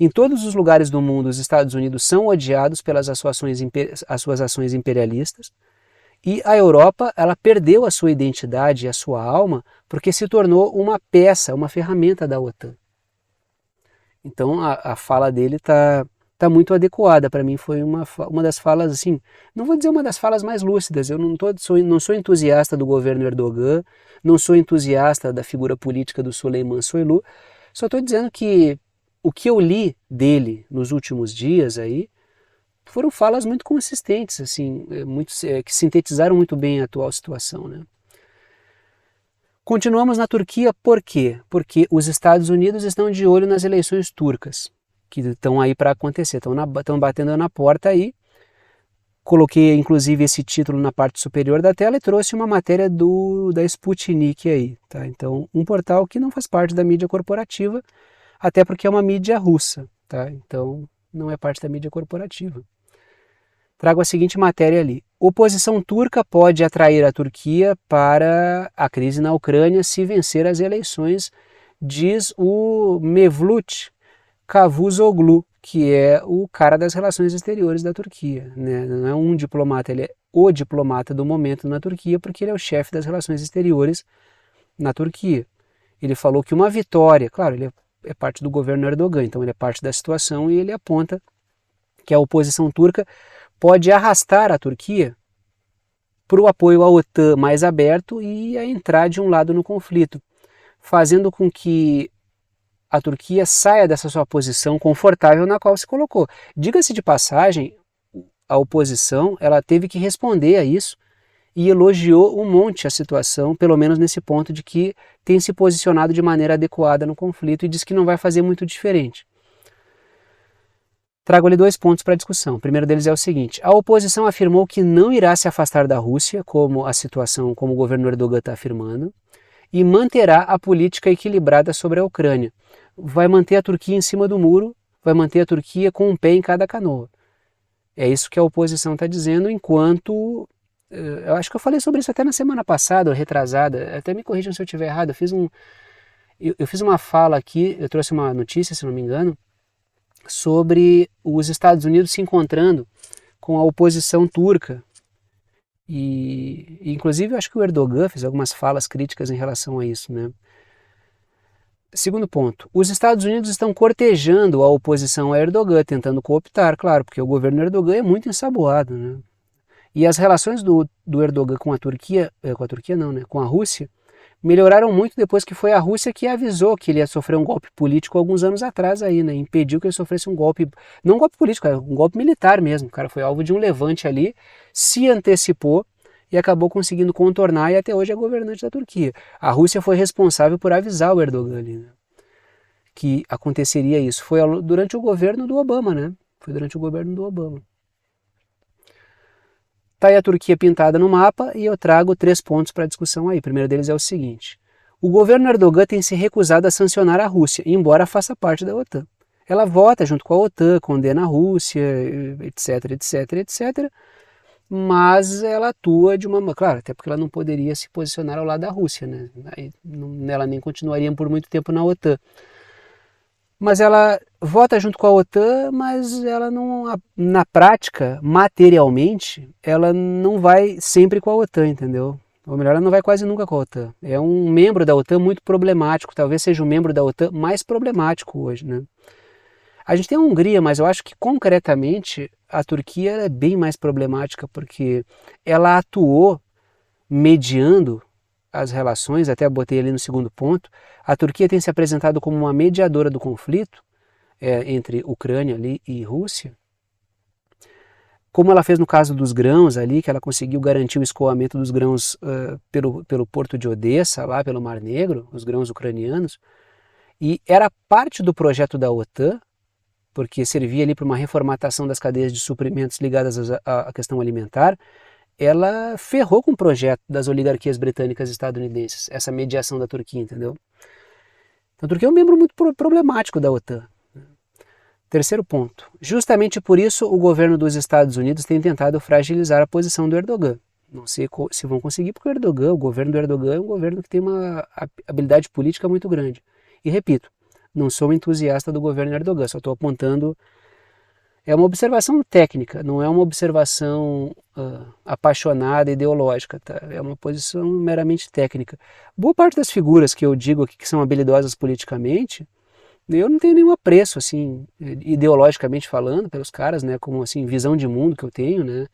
Em todos os lugares do mundo, os Estados Unidos são odiados pelas suas ações imperialistas e a Europa ela perdeu a sua identidade e a sua alma porque se tornou uma peça, uma ferramenta da OTAN. Então a fala dele está muito adequada. Para mim foi uma das falas, assim, não vou dizer uma das falas mais lúcidas. Eu não sou entusiasta do governo Erdogan, não sou entusiasta da figura política do Süleyman Soylu, só estou dizendo que o que eu li dele nos últimos dias aí foram falas muito consistentes, assim, que sintetizaram muito bem a atual situação, né? Continuamos na Turquia por quê? Porque os Estados Unidos estão de olho nas eleições turcas, que estão aí para acontecer, estão batendo na porta aí. Coloquei inclusive esse título na parte superior da tela e trouxe uma matéria da Sputnik aí, tá? Então, um portal que não faz parte da mídia corporativa, até porque é uma mídia russa, tá? Então, não é parte da mídia corporativa. Trago a seguinte matéria ali. Oposição turca pode atrair a Turquia para a crise na Ucrânia se vencer as eleições, diz o Mevlut Cavusoglu, que é o cara das relações exteriores da Turquia, né? Não é um diplomata, ele é o diplomata do momento na Turquia, porque ele é o chefe das relações exteriores na Turquia. Ele falou que uma vitória, claro, ele é parte do governo Erdogan, então ele é parte da situação e ele aponta que a oposição turca pode arrastar a Turquia para o apoio à OTAN mais aberto e a entrar de um lado no conflito, fazendo com que a Turquia saia dessa sua posição confortável na qual se colocou. Diga-se de passagem, a oposição ela teve que responder a isso e elogiou um monte a situação, pelo menos nesse ponto de que tem se posicionado de maneira adequada no conflito e diz que não vai fazer muito diferente. Trago ali dois pontos para discussão. O primeiro deles é o seguinte: a oposição afirmou que não irá se afastar da Rússia, como o governo Erdogan está afirmando, e manterá a política equilibrada sobre a Ucrânia. Vai manter a Turquia em cima do muro, vai manter a Turquia com um pé em cada canoa. É isso que a oposição está dizendo, enquanto... Eu acho que eu falei sobre isso até na semana passada, ou retrasada, até me corrijam se eu estiver errado. Eu fiz uma fala aqui, eu trouxe uma notícia, se não me engano, sobre os Estados Unidos se encontrando com a oposição turca. E inclusive eu acho que o Erdogan fez algumas falas críticas em relação a isso, né? Segundo ponto, os Estados Unidos estão cortejando a oposição a Erdogan, tentando cooptar, claro, porque o governo Erdogan é muito ensaboado, né? E as relações do Erdogan com a Turquia não, né? Com a Rússia, melhoraram muito depois que foi a Rússia que avisou que ele ia sofrer um golpe político alguns anos atrás aí, né? Impediu que ele sofresse um golpe, não um golpe político, um golpe militar mesmo. O cara foi alvo de um levante ali, se antecipou e acabou conseguindo contornar e até hoje é governante da Turquia. A Rússia foi responsável por avisar o Erdogan ali, né? Que aconteceria isso. Foi durante o governo do Obama, né? Foi durante o governo do Obama. Tá aí a Turquia pintada no mapa e eu trago 3 pontos para discussão aí. O primeiro deles é o seguinte: o governo Erdogan tem se recusado a sancionar a Rússia, embora faça parte da OTAN. Ela vota junto com a OTAN, condena a Rússia, etc, etc, etc, mas ela atua de uma... Claro, até porque ela não poderia se posicionar ao lado da Rússia, né? Ela nem continuaria por muito tempo na OTAN. Mas ela vota junto com a OTAN, mas ela não, na prática, materialmente, ela não vai sempre com a OTAN, entendeu? Ou melhor, ela não vai quase nunca com a OTAN. É um membro da OTAN muito problemático, talvez seja o membro da OTAN mais problemático hoje, né? A gente tem a Hungria, mas eu acho que concretamente a Turquia é bem mais problemática porque ela atuou mediando as relações, até botei ali no segundo ponto. A Turquia tem se apresentado como uma mediadora do conflito entre Ucrânia ali e Rússia, como ela fez no caso dos grãos ali, que ela conseguiu garantir o escoamento dos grãos pelo porto de Odessa, lá pelo Mar Negro, os grãos ucranianos, e era parte do projeto da OTAN, porque servia ali para uma reformatação das cadeias de suprimentos ligadas à questão alimentar. Ela ferrou com o projeto das oligarquias britânicas e estadunidenses, essa mediação da Turquia, entendeu? Então, a Turquia é um membro muito problemático da OTAN. Terceiro ponto, justamente por isso o governo dos Estados Unidos tem tentado fragilizar a posição do Erdogan. Não sei se vão conseguir, porque o governo do Erdogan é um governo que tem uma habilidade política muito grande. E repito, não sou entusiasta do governo Erdogan, só estou apontando... É uma observação técnica, não é uma observação apaixonada, ideológica, tá? É uma posição meramente técnica. Boa parte das figuras que eu digo aqui que são habilidosas politicamente, eu não tenho nenhum apreço, assim, ideologicamente falando, pelos caras, né? Como, assim, visão de mundo que eu tenho, né?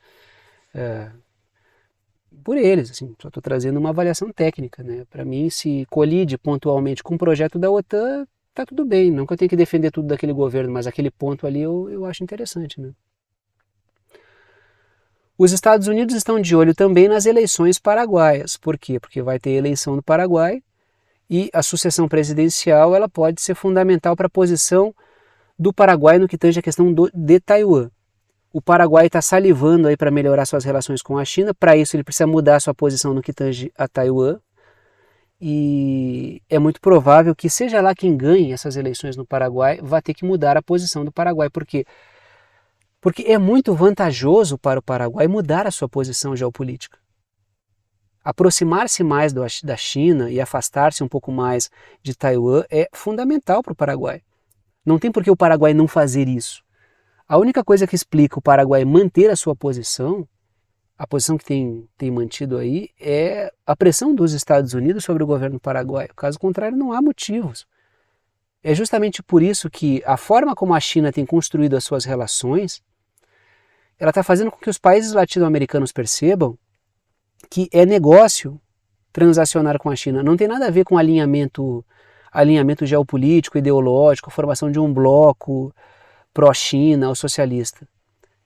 Por eles, assim, só estou trazendo uma avaliação técnica, né? Para mim, se colide pontualmente com o projeto da OTAN, tá tudo bem, não que eu tenha que defender tudo daquele governo, mas aquele ponto ali eu acho interessante, né? Os Estados Unidos estão de olho também nas eleições paraguaias. Por quê? Porque vai ter eleição no Paraguai e a sucessão presidencial ela pode ser fundamental para a posição do Paraguai no que tange a questão de Taiwan. O Paraguai está salivando aí para melhorar suas relações com a China, para isso ele precisa mudar sua posição no que tange a Taiwan. E é muito provável que seja lá quem ganhe essas eleições no Paraguai, vai ter que mudar a posição do Paraguai. Por quê? Porque é muito vantajoso para o Paraguai mudar a sua posição geopolítica. Aproximar-se mais da China e afastar-se um pouco mais de Taiwan é fundamental para o Paraguai. Não tem por que o Paraguai não fazer isso. A única coisa que explica o Paraguai manter a sua posição, a posição que tem mantido aí, é a pressão dos Estados Unidos sobre o governo paraguaio. Caso contrário, não há motivos. É justamente por isso que a forma como a China tem construído as suas relações, ela está fazendo com que os países latino-americanos percebam que é negócio transacionar com a China. Não tem nada a ver com alinhamento geopolítico, ideológico, formação de um bloco pró-China ou socialista.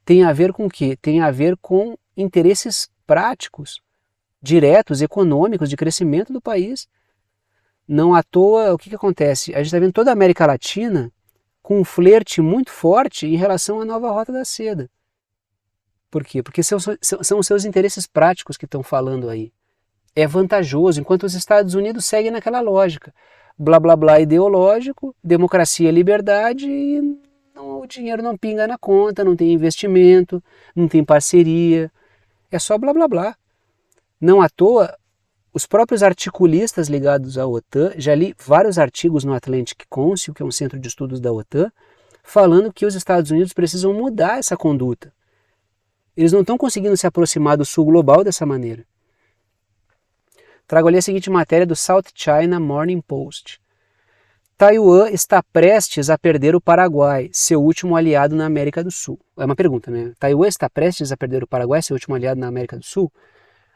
Tem a ver com o quê? Tem a ver com interesses práticos, diretos, econômicos, de crescimento do país. Não à toa, o que acontece? A gente está vendo toda a América Latina com um flerte muito forte em relação à nova Rota da Seda. Por quê? Porque são os seus interesses práticos que estão falando aí. É vantajoso, enquanto os Estados Unidos seguem naquela lógica. Blá, blá, blá ideológico, democracia, liberdade e o dinheiro não pinga na conta, não tem investimento, não tem parceria. É só blá, blá, blá. Não à toa, os próprios articulistas ligados à OTAN, já li vários artigos no Atlantic Council, que é um centro de estudos da OTAN, falando que os Estados Unidos precisam mudar essa conduta. Eles não estão conseguindo se aproximar do sul global dessa maneira. Trago ali a seguinte matéria do South China Morning Post. Taiwan está prestes a perder o Paraguai, seu último aliado na América do Sul. É uma pergunta, né? Taiwan está prestes a perder o Paraguai, seu último aliado na América do Sul?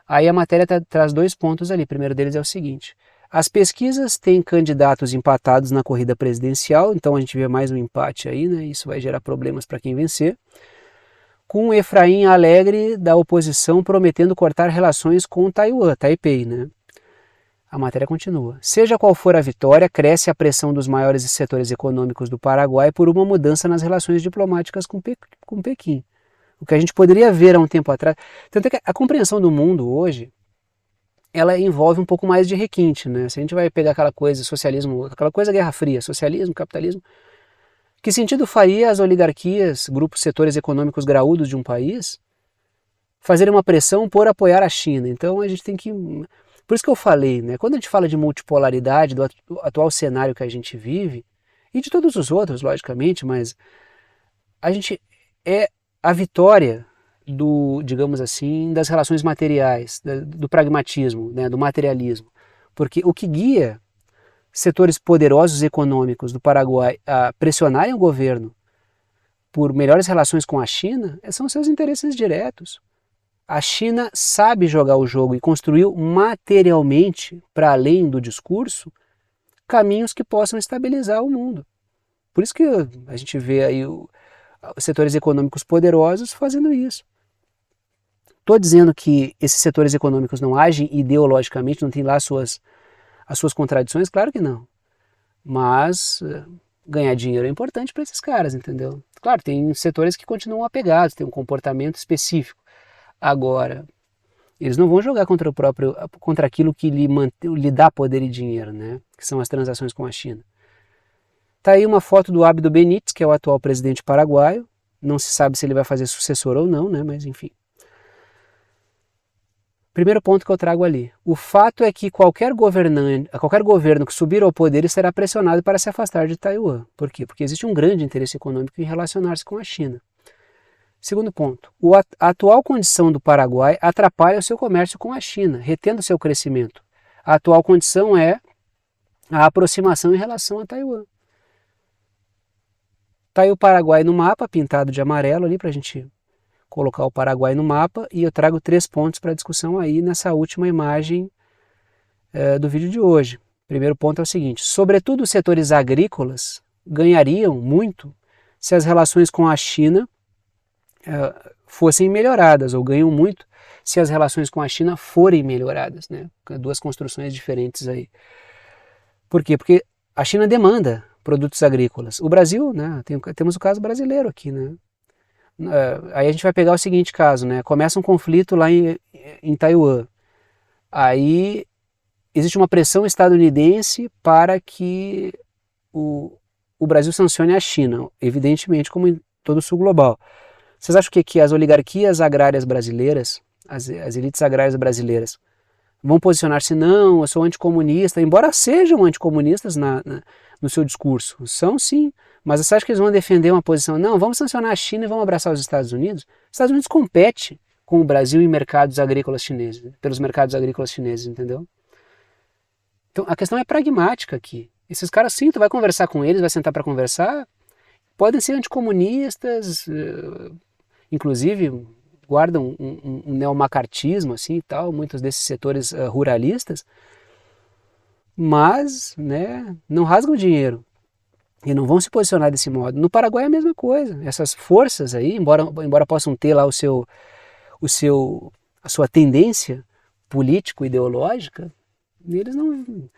Aí a matéria traz 2 pontos ali. O primeiro deles é o seguinte: as pesquisas têm candidatos empatados na corrida presidencial, então a gente vê mais um empate aí, né? Isso vai gerar problemas para quem vencer. Com Efraim Alegre da oposição prometendo cortar relações com Taiwan, Taipei, né? A matéria continua. Seja qual for a vitória, cresce a pressão dos maiores setores econômicos do Paraguai por uma mudança nas relações diplomáticas com Pequim. O que a gente poderia ver há um tempo atrás. Tanto é que a compreensão do mundo hoje, ela envolve um pouco mais de requinte, né? Se a gente vai pegar aquela coisa, socialismo, aquela coisa Guerra Fria, socialismo, capitalismo, que sentido faria as oligarquias, grupos, setores econômicos graúdos de um país, fazerem uma pressão por apoiar a China? Então a gente tem que... Por isso que eu falei, né? Quando a gente fala de multipolaridade, do atual cenário que a gente vive, e de todos os outros, logicamente, mas a gente é a vitória do, digamos assim, das relações materiais, do pragmatismo, né, do materialismo. Porque o que guia setores poderosos econômicos do Paraguai a pressionarem o governo por melhores relações com a China são seus interesses diretos. A China sabe jogar o jogo e construiu materialmente, para além do discurso, caminhos que possam estabilizar o mundo. Por isso que a gente vê aí os setores econômicos poderosos fazendo isso. Estou dizendo que esses setores econômicos não agem ideologicamente, não tem lá as suas contradições? Claro que não. Mas ganhar dinheiro é importante para esses caras, entendeu? Claro, tem setores que continuam apegados, tem um comportamento específico. Agora, eles não vão jogar contra aquilo que lhe dá poder e dinheiro, né? Que são as transações com a China. Tá aí uma foto do Abdo Benítez, que é o atual presidente paraguaio. Não se sabe se ele vai fazer sucessor ou não, né? Mas enfim. Primeiro ponto que eu trago ali. O fato é que qualquer governo que subir ao poder será pressionado para se afastar de Taiwan. Por quê? Porque existe um grande interesse econômico em relacionar-se com a China. Segundo ponto, a atual condição do Paraguai atrapalha o seu comércio com a China, retendo seu crescimento. A atual condição é a aproximação em relação a Taiwan. Está aí o Paraguai no mapa, pintado de amarelo ali, para a gente colocar o Paraguai no mapa, e eu trago 3 pontos para discussão aí nessa última imagem do vídeo de hoje. Primeiro ponto é o seguinte: sobretudo os setores agrícolas ganhariam muito se as relações com a China fossem melhoradas, ou ganham muito se as relações com a China forem melhoradas, né? 2 construções diferentes aí. Por quê? Porque a China demanda produtos agrícolas. O Brasil, né? Temos o caso brasileiro aqui, né? Aí a gente vai pegar o seguinte caso, né? Começa um conflito lá em Taiwan. Aí existe uma pressão estadunidense para que o Brasil sancione a China, evidentemente, como em todo o sul global. Vocês acham que as oligarquias agrárias brasileiras, as elites agrárias brasileiras, vão posicionar-se? Não, eu sou anticomunista, embora sejam anticomunistas no seu discurso. São sim, mas você acha que eles vão defender uma posição? Não, vamos sancionar a China e vamos abraçar os Estados Unidos? Os Estados Unidos compete com o Brasil em mercados agrícolas chineses, pelos mercados agrícolas chineses, entendeu? Então a questão é pragmática aqui. Esses caras sim, tu vai conversar com eles, vai sentar para conversar, podem ser anticomunistas, inclusive guardam um neomacartismo assim e tal, muitos desses setores ruralistas, mas, né, não rasgam dinheiro e não vão se posicionar desse modo. No Paraguai é a mesma coisa. Essas forças aí, embora possam ter lá a sua tendência político-ideológica, eles não...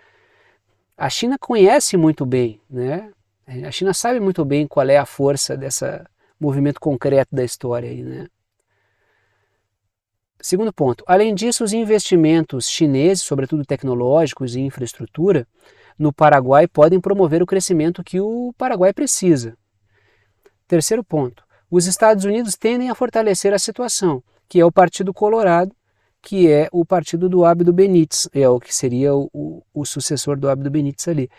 A China conhece muito bem, né? A China sabe muito bem qual é a força desse movimento concreto da história aí, né? Segundo ponto, além disso, os investimentos chineses, sobretudo tecnológicos e infraestrutura, no Paraguai podem promover o crescimento que o Paraguai precisa. Terceiro ponto, os Estados Unidos tendem a fortalecer a situação, que é o Partido Colorado, que é o partido do Abdo Benítez, é o que seria o sucessor do Abdo Benítez ali.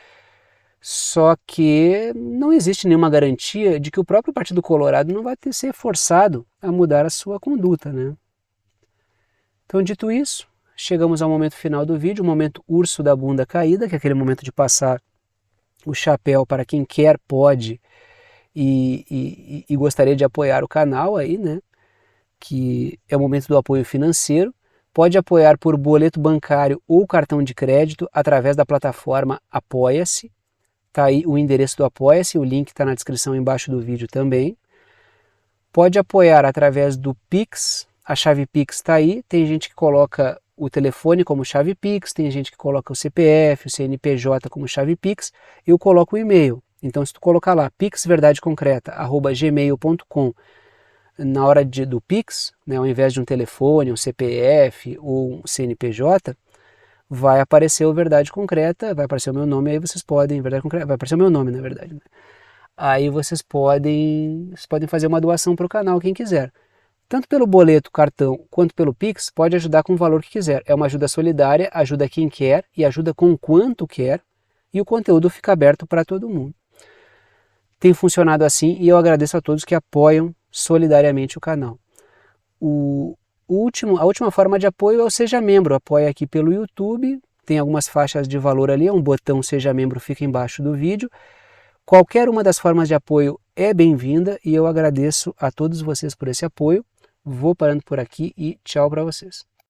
Só que não existe nenhuma garantia de que o próprio Partido Colorado não vai ser forçado a mudar a sua conduta, né? Então, dito isso, chegamos ao momento final do vídeo, o momento urso da bunda caída, que é aquele momento de passar o chapéu para quem quer, pode e gostaria de apoiar o canal aí, né? Que é o momento do apoio financeiro. Pode apoiar por boleto bancário ou cartão de crédito através da plataforma Apoia-se. Está aí o endereço do Apoia-se, o link está na descrição embaixo do vídeo também. Pode apoiar através do Pix, a chave Pix está aí. Tem gente que coloca o telefone como chave Pix, tem gente que coloca o CPF, o CNPJ como chave Pix. Eu coloco o e-mail. Então, se tu colocar lá pixverdadeconcreta@gmail.com na hora do Pix, né, ao invés de um telefone, um CPF ou um CNPJ, vai aparecer o Verdade Concreta, vai aparecer o meu nome, aí vocês podem, Verdade Concreta, vai aparecer o meu nome, na verdade, né? Aí vocês podem fazer uma doação para o canal, quem quiser. Tanto pelo boleto, cartão, quanto pelo Pix, pode ajudar com o valor que quiser. É uma ajuda solidária, ajuda quem quer e ajuda com quanto quer, e o conteúdo fica aberto para todo mundo. Tem funcionado assim e eu agradeço a todos que apoiam solidariamente o canal. A última forma de apoio é o Seja Membro. Apoia aqui pelo YouTube, tem algumas faixas de valor ali, um botão Seja Membro fica embaixo do vídeo. Qualquer uma das formas de apoio é bem-vinda e eu agradeço a todos vocês por esse apoio. Vou parando por aqui e tchau para vocês.